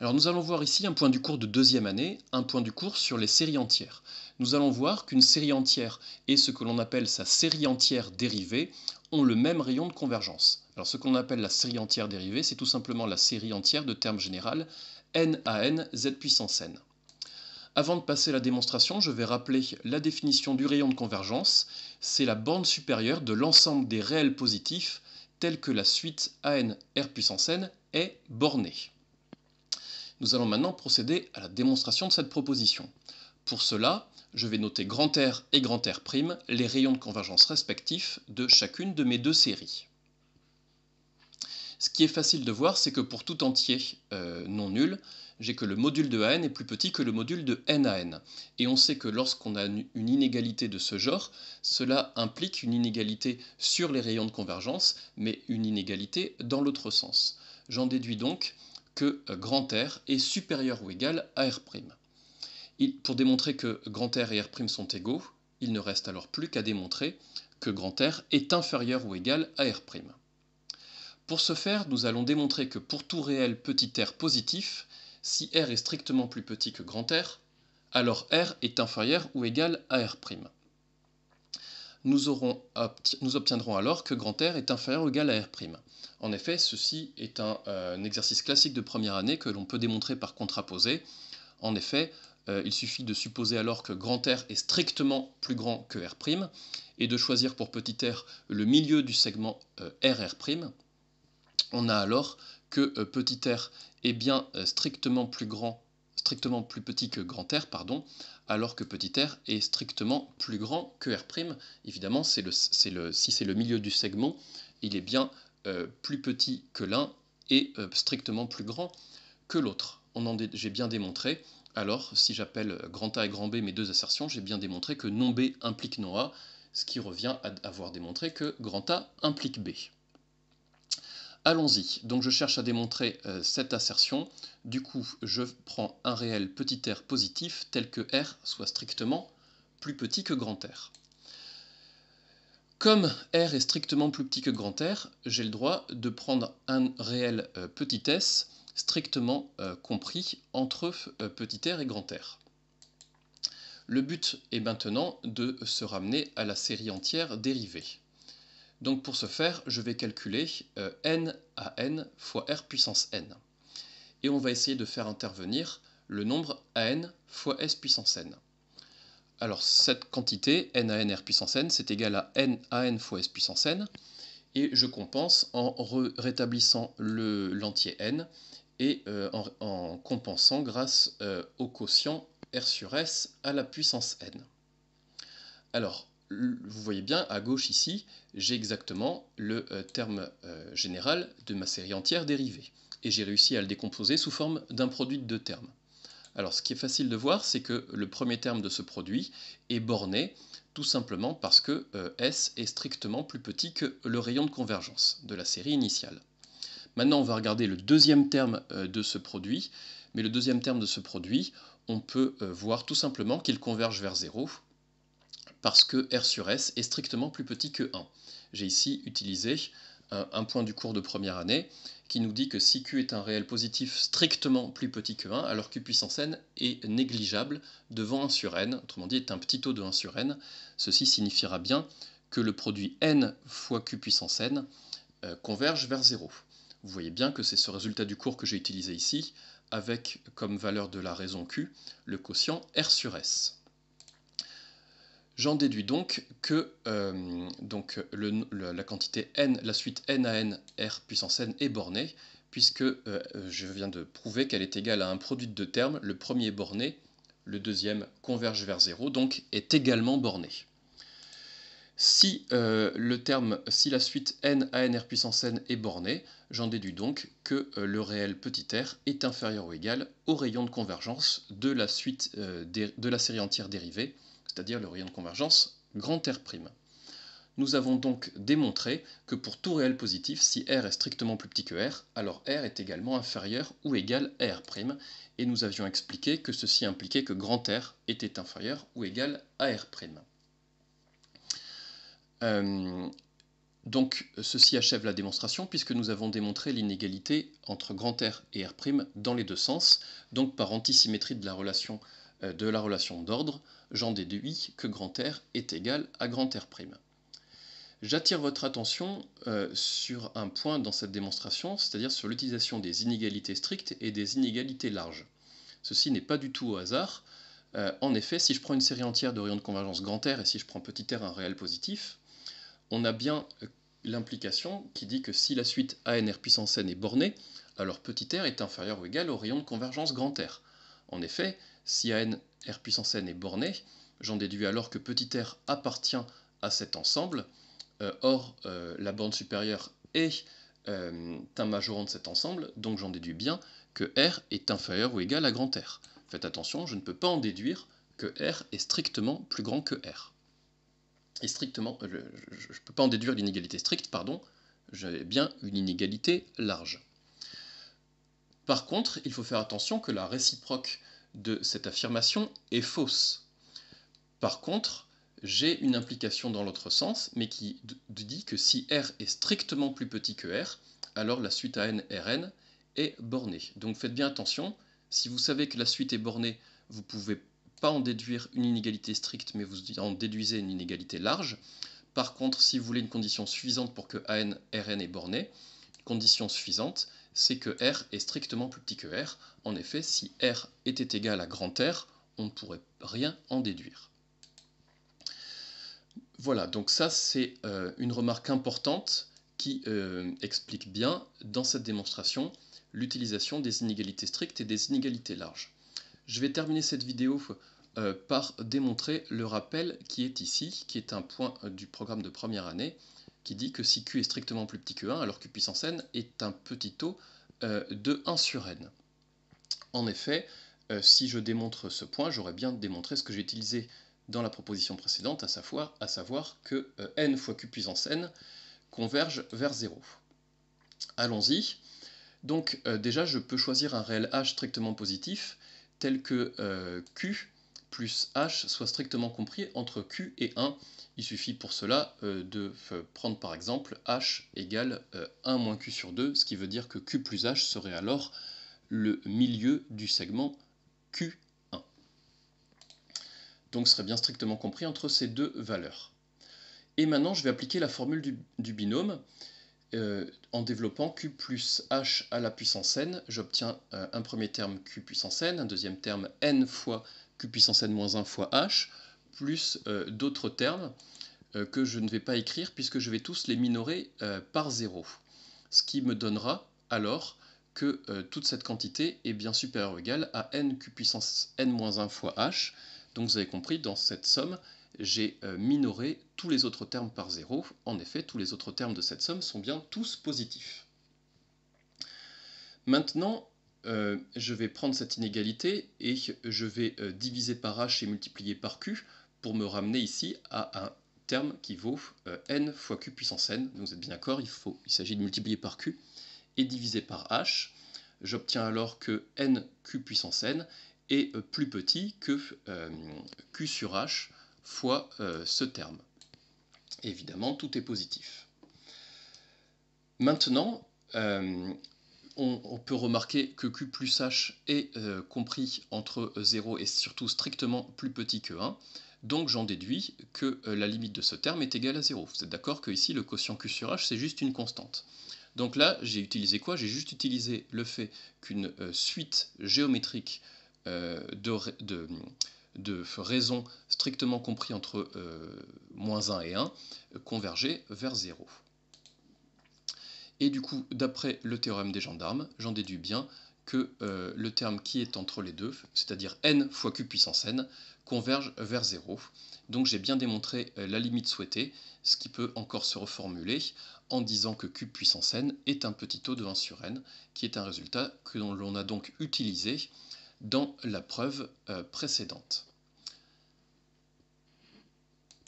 Alors nous allons voir ici un point du cours de deuxième année, un point du cours sur les séries entières. Nous allons voir qu'une série entière et ce que l'on appelle sa série entière dérivée ont le même rayon de convergence. Alors ce qu'on appelle la série entière dérivée, c'est tout simplement la série entière de termes général n à n z puissance n. Avant de passer à la démonstration, je vais rappeler la définition du rayon de convergence. C'est la borne supérieure de l'ensemble des réels positifs tels que la suite an r puissance n est bornée. Nous allons maintenant procéder à la démonstration de cette proposition. Pour cela, je vais noter grand R et grand R', les rayons de convergence respectifs de chacune de mes deux séries. Ce qui est facile de voir, c'est que pour tout entier non nul, j'ai que le module de AN est plus petit que le module de N à N. Et on sait que lorsqu'on a une inégalité de ce genre, cela implique une inégalité sur les rayons de convergence, mais une inégalité dans l'autre sens. J'en déduis donc que grand R est supérieur ou égal à R'. Pour démontrer que grand R et R' sont égaux, il ne reste alors plus qu'à démontrer que grand R est inférieur ou égal à R'. Pour ce faire, nous allons démontrer que pour tout réel petit r positif, si R est strictement plus petit que grand R, alors R est inférieur ou égal à R'. Nous obtiendrons alors que grand R est inférieur ou égal à R'. En effet, ceci est un exercice classique de première année que l'on peut démontrer par contraposé. En effet, il suffit de supposer alors que grand R est strictement plus grand que R' et de choisir pour petit r le milieu du segment RR'. On a alors que petit r est bien strictement plus petit que grand R, alors que petit r est strictement plus grand que R'. Évidemment, si c'est le milieu du segment, il est bien plus petit que l'un et strictement plus grand que l'autre. J'ai bien démontré, alors si j'appelle grand A et grand B mes deux assertions, j'ai bien démontré que non B implique non A, ce qui revient à avoir démontré que grand A implique B. Allons-y, donc je cherche à démontrer cette assertion. Du coup, je prends un réel petit r positif tel que R soit strictement plus petit que grand R. Comme R est strictement plus petit que grand R, j'ai le droit de prendre un réel petit s strictement compris entre petit r et grand R. Le but est maintenant de se ramener à la série entière dérivée. Donc pour ce faire, je vais calculer n à n fois r puissance n. Et on va essayer de faire intervenir le nombre an fois s puissance n. Alors cette quantité, n à n r puissance n, c'est égal à n à n fois s puissance n. Et je compense en rétablissant l'entier n et en compensant grâce au quotient r sur s à la puissance n. Alors, vous voyez bien, à gauche ici, j'ai exactement le terme général de ma série entière dérivée. Et j'ai réussi à le décomposer sous forme d'un produit de deux termes. Alors, ce qui est facile de voir, c'est que le premier terme de ce produit est borné, tout simplement parce que S est strictement plus petit que le rayon de convergence de la série initiale. Maintenant, on va regarder le deuxième terme de ce produit. Mais le deuxième terme de ce produit, on peut voir tout simplement qu'il converge vers 0, parce que R sur S est strictement plus petit que 1. J'ai ici utilisé un point du cours de première année qui nous dit que si Q est un réel positif strictement plus petit que 1, alors Q puissance n est négligeable devant 1 sur n, autrement dit est un petit taux de 1 sur n. Ceci signifiera bien que le produit n fois Q puissance n converge vers 0. Vous voyez bien que c'est ce résultat du cours que j'ai utilisé ici, avec comme valeur de la raison Q le quotient R sur S. J'en déduis donc que la quantité n, la suite n à n r puissance n est bornée, puisque je viens de prouver qu'elle est égale à un produit de deux termes, le premier est borné, le deuxième converge vers 0, donc est également borné. Si la suite n à n r puissance n est bornée, j'en déduis donc que le réel petit r est inférieur ou égal au rayon de convergence de la série entière dérivée, c'est-à-dire le rayon de convergence grand R'. Nous avons donc démontré que pour tout réel positif, si R est strictement plus petit que R, alors R est également inférieur ou égal à R', et nous avions expliqué que ceci impliquait que grand R était inférieur ou égal à R'. Donc ceci achève la démonstration puisque nous avons démontré l'inégalité entre grand R et R' dans les deux sens. Donc par antisymétrie de la relation d'ordre, j'en déduis que grand R est égal à grand R'. J'attire votre attention sur un point dans cette démonstration, c'est-à-dire sur l'utilisation des inégalités strictes et des inégalités larges. Ceci n'est pas du tout au hasard. En effet, si je prends une série entière de rayons de convergence grand R et si je prends petit r un réel positif, on a bien l'implication qui dit que si la suite ANR puissance n est bornée, alors petit r est inférieur ou égal au rayon de convergence grand R. En effet, si ANR puissance n est bornée, j'en déduis alors que petit r appartient à cet ensemble. Or, la borne supérieure est un majorant de cet ensemble, donc j'en déduis bien que R est inférieur ou égal à grand R. Faites attention, je ne peux pas en déduire que R est strictement plus grand que R. Et strictement, je ne peux pas en déduire l'inégalité stricte, pardon, j'ai bien une inégalité large. Par contre, il faut faire attention que la réciproque de cette affirmation est fausse. Par contre, j'ai une implication dans l'autre sens, mais qui dit que si R est strictement plus petit que R, alors la suite AN Rn est bornée. Donc faites bien attention, si vous savez que la suite est bornée, vous ne pouvez pas en déduire une inégalité stricte, mais vous en déduisez une inégalité large. Par contre, si vous voulez une condition suffisante pour que AN Rn est bornée, condition suffisante, c'est que R est strictement plus petit que R. En effet, si R était égal à grand R, on ne pourrait rien en déduire. Voilà, donc ça c'est une remarque importante qui explique bien dans cette démonstration l'utilisation des inégalités strictes et des inégalités larges. Je vais terminer cette vidéo par démontrer le rappel qui est ici, qui est un point du programme de première année, qui dit que si Q est strictement plus petit que 1, alors Q puissance n est un petit taux de 1 sur n. En effet, si je démontre ce point, j'aurais bien démontré ce que j'ai utilisé dans la proposition précédente, à savoir que n fois q puissance n converge vers 0. Allons-y. Donc déjà, je peux choisir un réel h strictement positif, tel que q plus h soit strictement compris entre q et 1. Il suffit pour cela de prendre par exemple h égale 1 moins q sur 2, ce qui veut dire que q plus h serait alors le milieu du segment q. Donc ce serait bien strictement compris entre ces deux valeurs. Et maintenant, je vais appliquer la formule du binôme. En développant q plus h à la puissance n, j'obtiens un premier terme q puissance n, un deuxième terme n fois q puissance n moins 1 fois h, plus d'autres termes que je ne vais pas écrire puisque je vais tous les minorer par 0. Ce qui me donnera alors que toute cette quantité est bien supérieure ou égale à n q puissance n moins 1 fois h. Donc vous avez compris, dans cette somme, j'ai minoré tous les autres termes par 0. En effet, tous les autres termes de cette somme sont bien tous positifs. Maintenant, je vais prendre cette inégalité et je vais diviser par h et multiplier par q pour me ramener ici à un terme qui vaut n fois q puissance n. Donc vous êtes bien d'accord, il s'agit de multiplier par q et diviser par h. J'obtiens alors que nq puissance n est plus petit que q sur h fois ce terme. Évidemment, tout est positif. Maintenant, on peut remarquer que q plus h est compris entre 0 et surtout strictement plus petit que 1. Donc j'en déduis que la limite de ce terme est égale à 0. Vous êtes d'accord que ici, le quotient q sur h, c'est juste une constante. Donc là, j'ai utilisé quoi? J'ai juste utilisé le fait qu'une suite géométrique de raisons strictement compris entre moins 1 et 1 convergeait vers 0. Et du coup, d'après le théorème des gendarmes, j'en déduis bien que le terme qui est entre les deux, c'est-à-dire n fois q puissance n, converge vers 0. Donc j'ai bien démontré la limite souhaitée, ce qui peut encore se reformuler en disant que q puissance n est un petit taux de 1 sur n, qui est un résultat que l'on a donc utilisé dans la preuve précédente.